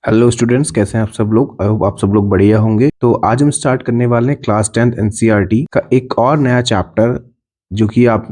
Hello students, कैसे हैं आप सब लोग। आई होप आप सब लोग बढ़िया होंगे। तो आज हम स्टार्ट करने वाले हैं क्लास 10th एनसीईआरटी का एक और नया चैप्टर, जो कि आप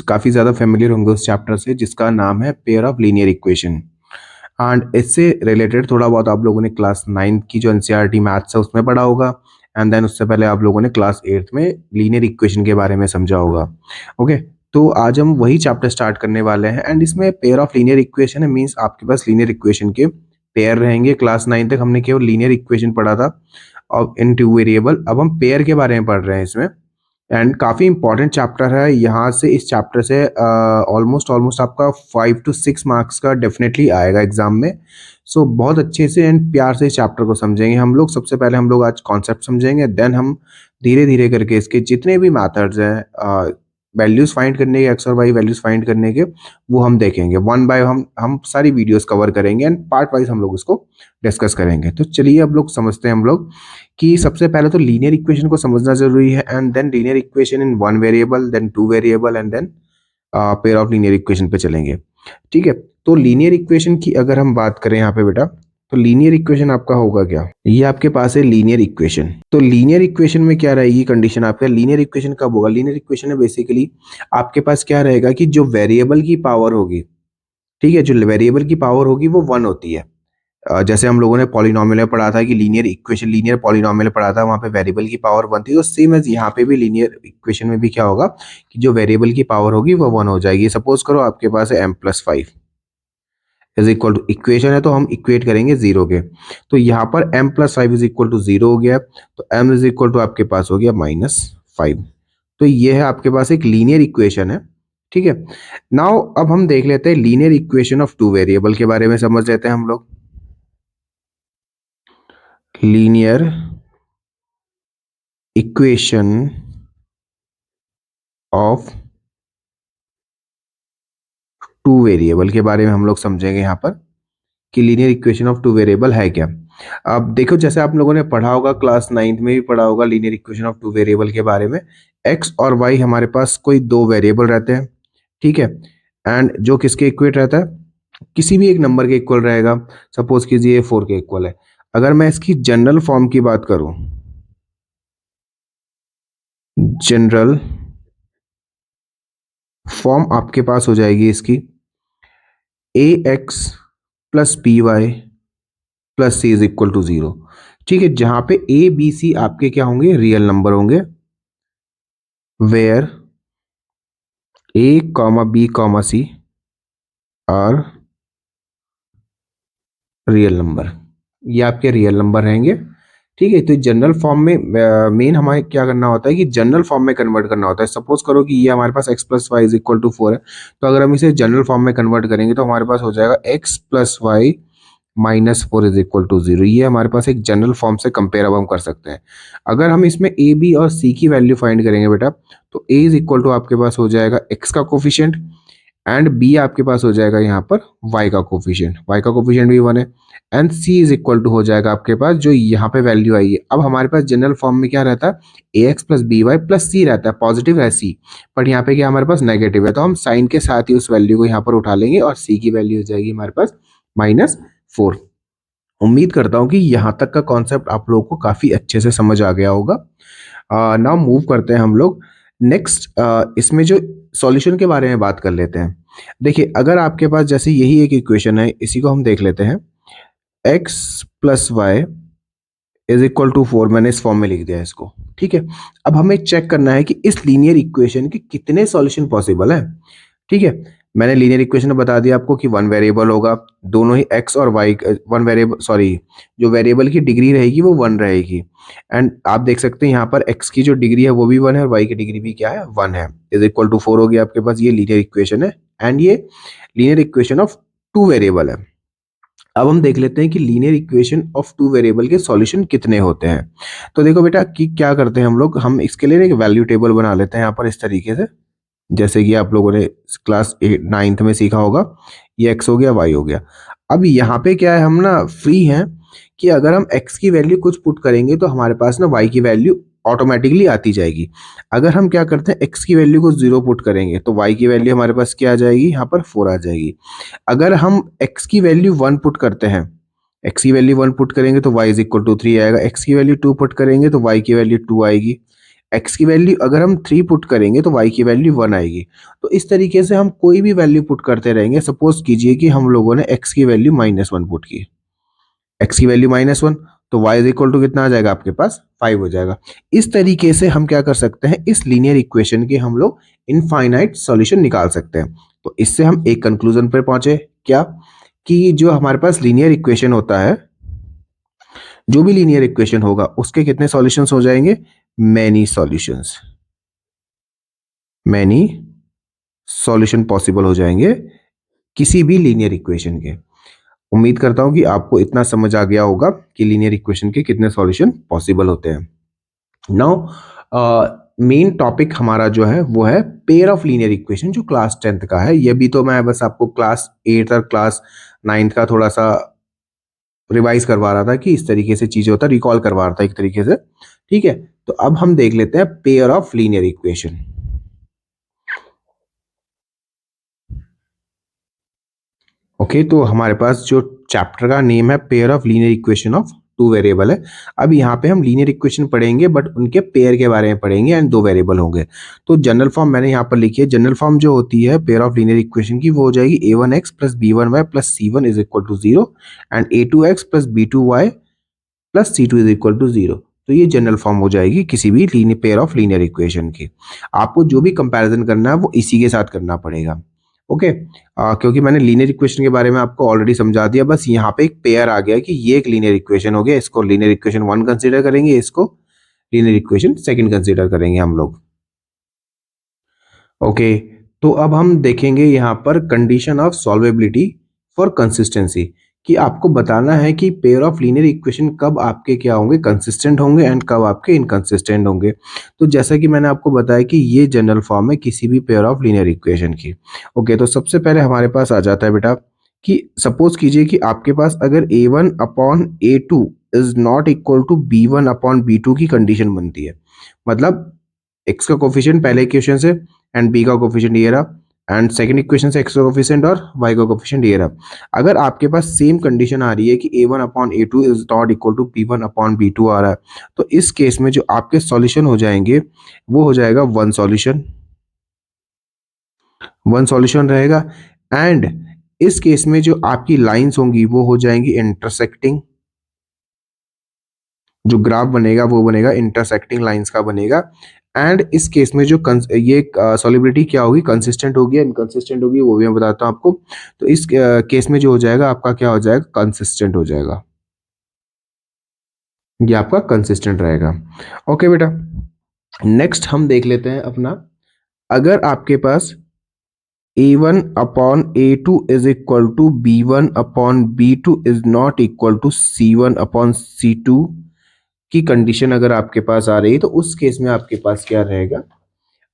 काफ़ी ज़्यादा फेमिलियर होंगे उस चैप्टर से, जिसका नाम है pair of linear equation. And इससे रिलेटेड थोड़ा बहुत आप लोगों ने क्लास 9th की जो एनसीईआरटी मैथ्स है उसमें पढ़ा होगा। एंड देन उससे पहले आप लोगों ने क्लास 8th में लीनियर इक्वेशन के बारे में समझा होगा। ओके, तो आज हम वही चैप्टर स्टार्ट करने वाले हैं। एंड इसमें पेयर ऑफ लीनियर इक्वेशन है, मीन्स आपके पास लीनियर इक्वेशन के पेयर रहेंगे। क्लास 9 तक हमने केवल लीनियर इक्वेशन पढ़ा था और इन टू वेरिएबल। अब हम पेयर के बारे में पढ़ रहे हैं इसमें। एंड काफ़ी इंपॉर्टेंट चैप्टर है। यहाँ से इस चैप्टर से ऑलमोस्ट ऑलमोस्ट आपका 5 to 6 मार्क्स का डेफिनेटली आएगा एग्जाम में। सो बहुत अच्छे से एंड प्यार से इस चैप्टर को समझेंगे हम लोग। सबसे पहले हम लोग आज कॉन्सेप्ट समझेंगे, देन हम धीरे धीरे करके इसके जितने भी मैथड्स हैं वैल्यूज फाइंड करने के, एक्स और वाई वैल्यूज फाइंड करने के, वो हम देखेंगे वन बाय। हम सारी वीडियोस कवर करेंगे एंड पार्ट वाइज हम लोग इसको डिस्कस करेंगे। तो चलिए अब लोग समझते हैं हम लोग कि सबसे पहले तो लीनियर इक्वेशन को समझना जरूरी है। And then linear equation in one variable, then two variable, and then pair of linear equation पे चलेंगे। ठीक है, तो लीनियर इक्वेशन की अगर हम बात करें यहाँ पे बेटा, तो लीनियर इक्वेशन आपका होगा क्या, ये आपके पास है लीनियर इक्वेशन। तो लीनियर इक्वेशन में क्या रहेगी कंडीशन आपका, लीनियर इक्वेशन कब होगा। लीनियर इक्वेशन में बेसिकली आपके पास क्या रहेगा कि जो वेरिएबल की पावर होगी, ठीक है, जो वेरिएबल की पावर होगी वो 1 होती है। जैसे हम लोगों ने पॉलिनोमियल में पढ़ा था कि लीनियर इक्वेशन, लीनियर पॉलिनोमियल पढ़ा था, वहाँ पे वेरिएबल की पावर 1 थी। तो सेम एज यहाँ पे भी लीनियर इक्वेशन में भी क्या होगा कि जो वेरिएबल की पावर होगी वो 1 हो जाएगी। सपोज करो आपके पास है m+5 is equal to, equation है तो हम इक्वेट करेंगे 0 के, तो यहाँ पर m+5 इज इक्वल टू 0 हो गया। तो m इज इक्वल टू आपके पास हो गया -5। तो ये है आपके पास एक लीनियर इक्वेशन है। ठीक है, नाउ अब हम देख लेते हैं linear equation of two variable के बारे में समझ लेते हैं हम लोग। Linear equation of two variable के बारे में हम लोग समझेंगे यहाँ पर कि linear equation of two variable है क्या। अब देखो, जैसे आप लोगों ने पढ़ा होगा, क्लास 9th में भी पढ़ा होगा linear equation of two variable के बारे में। एक्स और वाई हमारे पास कोई दो वेरिएबल रहते हैं, ठीक है, एंड जो किसके इक्वेट रहता है, किसी भी एक नंबर के इक्वल रहेगा। सपोज कीजिए 4 के इक्वल है। अगर मैं इसकी जनरल फॉर्म की बात करूं, जनरल फॉर्म आपके पास हो जाएगी इसकी ax plus B Y plus C is equal to 0। ठीक है, जहां पे ए बी सी आपके क्या होंगे, रियल नंबर होंगे। Where A comma B comma C are real number, ये आपके रियल नंबर रहेंगे। ठीक है, तो जनरल फॉर्म में मेन हमारे क्या करना होता है कि जनरल फॉर्म में कन्वर्ट करना होता है। सपोज करो कि ये हमारे पास x+y इज इक्वल टू 4 है, तो अगर हम इसे जनरल फॉर्म में कन्वर्ट करेंगे तो हमारे पास हो जाएगा x+y -4 इज इक्वल टू 0। ये हमारे पास एक जनरल फॉर्म से कंपेयर अब हम कर सकते हैं। अगर हम इसमें a b और c की वैल्यू फाइंड करेंगे बेटा, तो a इज इक्वल टू आपके पास हो जाएगा x का कोफिशिएंट, एंड b आपके पास हो जाएगा यहाँ पर y का कोफिशिएंट, y का कोफिशिएंट भी 1 है, and c is equal to हो जाएगा आपके पास जो यहाँ पे वैल्यू आई है। अब हमारे पास जनरल फॉर्म में क्या रहता है, ax plus B Y plus C रहता है, पॉजिटिव है c, बट यहाँ पे क्या हमारे पास नेगेटिव है, तो हम साइन के साथ ही उस वैल्यू को यहाँ पर उठा लेंगे और c की वैल्यू हो जाएगी हमारे पास -4। उम्मीद करता हूँ कि यहाँ तक का कॉन्सेप्ट आप लोगों को काफ़ी अच्छे से समझ आ गया होगा। नाउ मूव करते हैं हम लोग नेक्स्ट, इसमें जो सॉल्यूशन के बारे में बात कर लेते हैं। देखिए, अगर आपके पास जैसे यही एक इक्वेशन है, इसी को हम देख लेते हैं, x+y इज इक्वल टू 4, मैंने इस फॉर्म में लिख दिया है इसको। ठीक है, अब हमें चेक करना है कि इस लीनियर इक्वेशन के कितने सॉल्यूशन पॉसिबल है। ठीक है, मैंने लीनियर इक्वेशन में बता दिया आपको कि वन वेरिएबल होगा, दोनों ही x और y, वन वेरिएबल सॉरी, जो वेरिएबल की डिग्री रहेगी वो 1 रहेगी। एंड आप देख सकते हैं यहाँ पर x की जो डिग्री है वो भी 1 है और y की डिग्री भी क्या है, 1 है, इज इक्वल टू 4 हो गया आपके पास। ये लीनियर इक्वेशन है एंड ये linear equation of two variable है। अब हम देख लेते हैं कि linear equation of two variable के सॉल्यूशन कितने होते हैं। तो देखो बेटा कि क्या करते हैं हम लोग, हम इसके लिए एक वैल्यू टेबल बना लेते हैं यहाँ पर इस तरीके से, जैसे कि आप लोगों ने क्लास 9th में सीखा होगा। ये x हो गया, y हो गया। अब यहाँ पे क्या है, हम ना फ्री हैं कि अगर हम x की वैल्यू कुछ पुट करेंगे तो हमारे पास ना y की वैल्यू ऑटोमेटिकली आती जाएगी। अगर हम क्या करते हैं, x की वैल्यू को 0 पुट करेंगे तो y की वैल्यू हमारे पास क्या आ जाएगी, यहाँ पर 4 आ जाएगी। अगर हम x की वैल्यू 1 पुट करते हैं x की वैल्यू 1 पुट करेंगे तो y इज इक्वल टू 3 आएगा, x की वैल्यू 2 पुट करेंगे तो y की वैल्यू 2 आएगी, x की वैल्यू अगर हम 3 पुट करेंगे तो y की वैल्यू 1 आएगी। तो इस तरीके से हम कोई भी वैल्यू पुट करते रहेंगे। सपोज कीजिए कि हम लोगों ने x की वैल्यू -1 पुट की, x की वैल्यू -1, तो y इज इक्वल टू कितना आ जाएगा आपके पास 5 हो जाएगा। इस तरीके से हम क्या कर सकते हैं, इस लीनियर इक्वेशन के हम लोग इनफाइनाइट सॉल्यूशन निकाल सकते हैं। तो इससे हम एक कंक्लूजन पर पहुंचे, क्या कि जो हमारे पास लीनियर इक्वेशन होता है, जो भी लीनियर इक्वेशन होगा उसके कितने सॉल्यूशंस हो जाएंगे, many solutions, many solution possible हो जाएंगे किसी भी लीनियर इक्वेशन के। उम्मीद करता हूं कि आपको इतना समझ आ गया होगा कि लीनियर इक्वेशन के कितने सॉल्यूशन पॉसिबल होते हैं। नाउ मेन टॉपिक हमारा जो है वो है पेयर ऑफ लीनियर इक्वेशन, जो क्लास 10th का है। ये भी तो मैं बस आपको क्लास 8 और क्लास 9 का थोड़ा सा रिवाइज करवा रहा था कि इस तरीके से चीजें होता, रिकॉल करवा रहा था एक तरीके से। ठीक है, तो अब हम देख लेते हैं pair of linear equation. Okay, तो हमारे पास जो चैप्टर का नेम है pair of linear equation of two variable है। अब यहाँ पे हम लीनियर इक्वेशन पढ़ेंगे बट उनके पेयर के बारे में पढ़ेंगे एंड दो वेरिएबल होंगे। तो जनरल फॉर्म मैंने यहाँ पर लिखी है। जनरल फॉर्म जो होती है पेयर ऑफ लीनियर इक्वेशन की वो हो जाएगी a1x plus b1y plus c1 is equal to 0 and a2x plus b2y plus C2 is equal to 0। तो ये जनरल फॉर्म हो जाएगी किसी भी linear pair of linear equation की। आपको जो भी कंपैरिजन करना है वो इसी के साथ करना पड़ेगा। ओके, क्योंकि मैंने लीनियर इक्वेशन के बारे में आपको ऑलरेडी समझा दिया, बस यहाँ पे एक पेयर आ गया कि ये एक लीनियर इक्वेशन हो गया, इसको लीनियर इक्वेशन 1 कंसीडर करेंगे, इसको लीनियर इक्वेशन सेकंड कंसीडर करेंगे हम लोग। ओके, तो अब हम देखेंगे यहाँ पर कंडीशन ऑफ सॉल्वेबिलिटी फॉर कंसिस्टेंसी, कि आपको बताना है कि पेयर ऑफ लीनियर इक्वेशन कब आपके क्या होंगे, कंसिस्टेंट होंगे एंड कब आपके इनकंसिस्टेंट होंगे। तो जैसा कि मैंने आपको बताया कि ये जनरल फॉर्म है किसी भी पेयर ऑफ लीनियर इक्वेशन की। ओके, तो सबसे पहले हमारे पास आ जाता है बेटा कि सपोज कीजिए कि आपके पास अगर a1 upon a2 is not equal to b1 upon b2 की कंडीशन बनती है। मतलब x का कोफिशिएंट पहले इक्वेशन से एंड b का कोफिशिएंट ये रहा एंड सेकंड इक्वेशन से x का कोफिशिएंट और y का कोफिशिएंट ये रहा। अगर आपके पास सेम कंडीशन आ रही है कि a1 upon a2 is not equal to b1 upon b2 आ रहा है, तो इस केस में जो आपके सॉल्यूशन हो जाएंगे वो हो जाएगा वन सॉल्यूशन रहेगा। एंड इस केस में जो आपकी लाइंस होंगी वो हो जाएंगी इंटरसेक्टिंग। जो ग्राफ बनेगा वो बनेगा इंटरसेक्टिंग लाइंस का बनेगा। एंड इस केस में जो ये सॉल्युबिलिटी क्या होगी, कंसिस्टेंट होगी या इनकंसिस्टेंट होगी, वो भी मैं बताता हूँ आपको। तो इस केस में जो हो जाएगा आपका क्या हो जाएगा, कंसिस्टेंट हो जाएगा, ये आपका कंसिस्टेंट रहेगा। ओके बेटा, नेक्स्ट हम देख लेते हैं अपना, अगर आपके पास a1 upon a2 is equal to b1 upon b2 is not equal to c1 upon c2 की कंडीशन अगर आपके पास आ रही है, तो उस केस में आपके पास क्या रहेगा।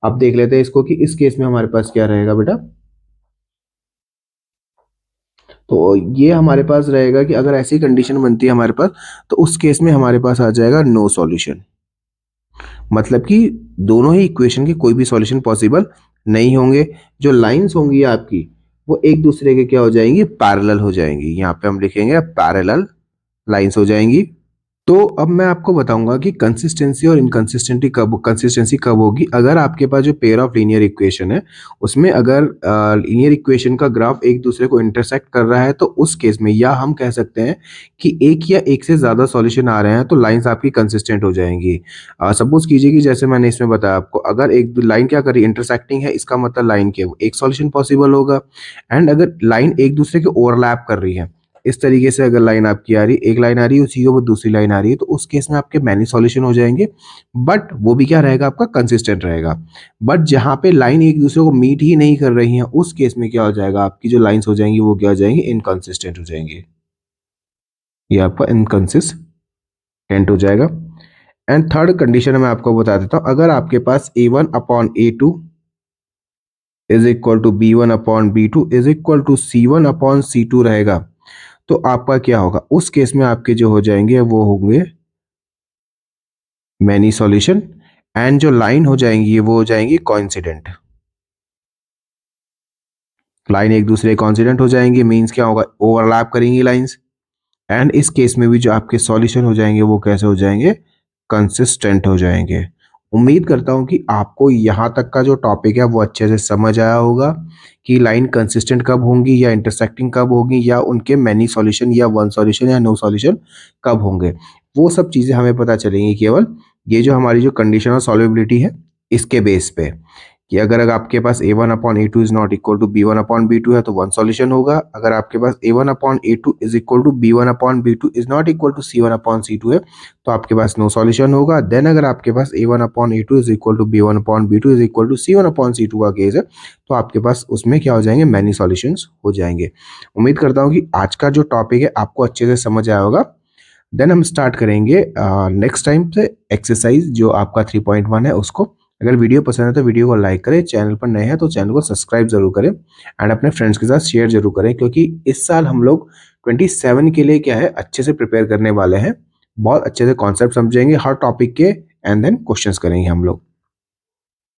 अब देख लेते हैं इसको कि इस केस में हमारे पास क्या रहेगा बेटा। तो ये हमारे पास रहेगा कि अगर ऐसी कंडीशन बनती है हमारे पास, तो उस केस में हमारे पास आ जाएगा नो सॉल्यूशन। मतलब कि दोनों ही इक्वेशन के कोई भी सॉल्यूशन पॉसिबल नहीं होंगे। जो लाइंस होंगी आपकी वो एक दूसरे के क्या हो जाएंगी, पैरेलल हो जाएंगी। यहाँ पे हम लिखेंगे पैरेलल लाइंस हो जाएंगी। तो अब मैं आपको बताऊंगा कि कंसिस्टेंसी और कंसिस्टेंसी कब होगी। अगर आपके पास जो पेयर ऑफ लीनियर इक्वेशन है उसमें अगर लीनियर इक्वेशन का ग्राफ एक दूसरे को इंटरसेक्ट कर रहा है, तो उस केस में या हम कह सकते हैं कि एक या एक से ज्यादा सॉल्यूशन आ रहे हैं तो लाइंस आपकी कंसिस्टेंट हो जाएंगी। सपोज कीजिए कि जैसे मैंने इसमें बताया आपको, अगर एक लाइन क्या करी, इंटरसेक्टिंग है, इसका मतलब लाइन के एक सॉल्यूशन पॉसिबल होगा। एंड अगर लाइन एक दूसरे के ओवरलैप कर रही है, इस तरीके से अगर लाइन आपकी आ रही, एक लाइन आ रही है उसी के ऊपर दूसरी लाइन आ रही है, तो उस केस में आपके मैनी सॉल्यूशन हो जाएंगे। बट वो भी क्या रहेगा, आपका कंसिस्टेंट रहेगा। बट जहां पे लाइन एक दूसरे को मीट ही नहीं कर रही है, उस केस में क्या हो जाएगा, आपकी जो लाइंस हो जाएंगी वो क्या हो जाएंगी, इनकंसिस्टेंट हो जाएंगे। ये आपका इनकंसिस्टेंट हो जाएगा। एंड थर्ड कंडीशन मैं आपको बता देता हूं, अगर आपके पास a1 upon a2 is equal to b1 upon b2 is equal to c1 upon c2 रहेगा, तो आपका क्या होगा, उस केस में आपके जो हो जाएंगे वो होंगे मैनी सॉल्यूशन। एंड जो लाइन हो जाएंगी वो हो जाएंगी कोइंसिडेंट। लाइन एक दूसरे कोइंसिडेंट हो जाएंगी, मींस क्या होगा, ओवरलैप करेंगी लाइंस। एंड इस केस में भी जो आपके सॉल्यूशन हो जाएंगे वो कैसे हो जाएंगे, कंसिस्टेंट हो जाएंगे। उम्मीद करता हूँ कि आपको यहाँ तक का जो टॉपिक है वो अच्छे से समझ आया होगा कि लाइन कंसिस्टेंट कब होंगी या इंटरसेक्टिंग कब होगी या उनके मैनी सॉल्यूशन या वन सॉल्यूशन या नो सॉल्यूशन कब होंगे। वो सब चीज़ें हमें पता चलेंगी केवल ये जो हमारी जो कंडीशन ऑफ सॉल्युबिलिटी है इसके बेस पे, कि अगर आपके पास a1/a2 is not equal to b1/b2 है तो वन सॉल्यूशन होगा। अगर आपके पास a1/a2 is equal to b1/b2 is not equal to c1/c2 है तो आपके पास नो सॉल्यूशन होगा। देन अगर आपके पास a1/a2 is equal to b1/b2 is equal to c1/c2 का केस है तो आपके पास उसमें क्या हो जाएंगे, मैनी सॉल्यूशंस हो जाएंगे। उम्मीद करता हूँ कि आज का जो टॉपिक है आपको अच्छे से समझ आया होगा। देन हम स्टार्ट करेंगे नेक्स्ट टाइम से एक्सरसाइज जो आपका 3.1 है उसको। अगर वीडियो पसंद है तो वीडियो को लाइक करें, चैनल पर नए हैं तो चैनल को सब्सक्राइब जरूर करें एंड अपने फ्रेंड्स के साथ शेयर जरूर करें, क्योंकि इस साल हम लोग 27 के लिए क्या है अच्छे से प्रिपेयर करने वाले हैं। बहुत अच्छे से कॉन्सेप्ट समझेंगे हर टॉपिक के एंड देन क्वेश्चंस करेंगे हम लोग।